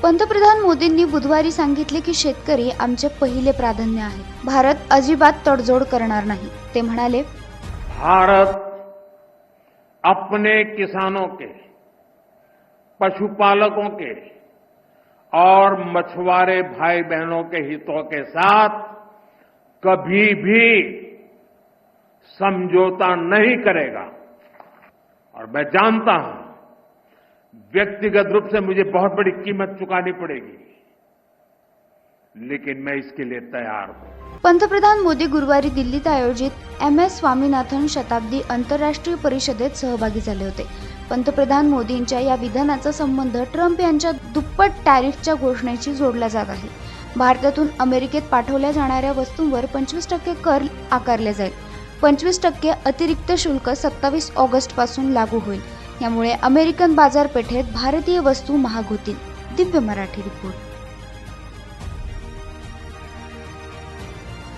पंतप्रधान मोदींनी बुधवारी सांगितले की शेतकरी आमचे पहिले प्राधान्य आहे. भारत अजिबात तडजोड करणार नाही. ते म्हणाले, भारत अपने किसानों के, पशुपालकों के और मछुआरे भाई बहनों के हितों के साथ कभी भी समझौता नहीं करेगा। और मैं जानता हूं व्यक्तिगत रूप से मुझे बहुत बड़ी कीमत चुकानी पड़ेगी, लेकिन मैं इसके लिए तैयार हूं। पंतप्रधान मोदी गुरुवारी दिल्लीत आयोजित MS स्वामीनाथन शताब्दी आंतरराष्ट्रीय परिषदेत सहभागी झाले होते. पंतप्रधान मोदींच्या या विधानाचा संबंध ट्रम्प यांच्या दुप्पट टॅरिफच्या घोषणेशी जोडला जात आहे. भारतातून अमेरिकेत पाठवल्या जाणाऱ्या वस्तूंवर 25% कर आकारले जाईल. 25% अतिरिक्त शुल्क 27 ऑगस्ट पासून लागू होईल. यामुळे अमेरिकन बाजारपेठेत भारतीय वस्तू महाग होतील. दिव्य मराठी रिपोर्ट.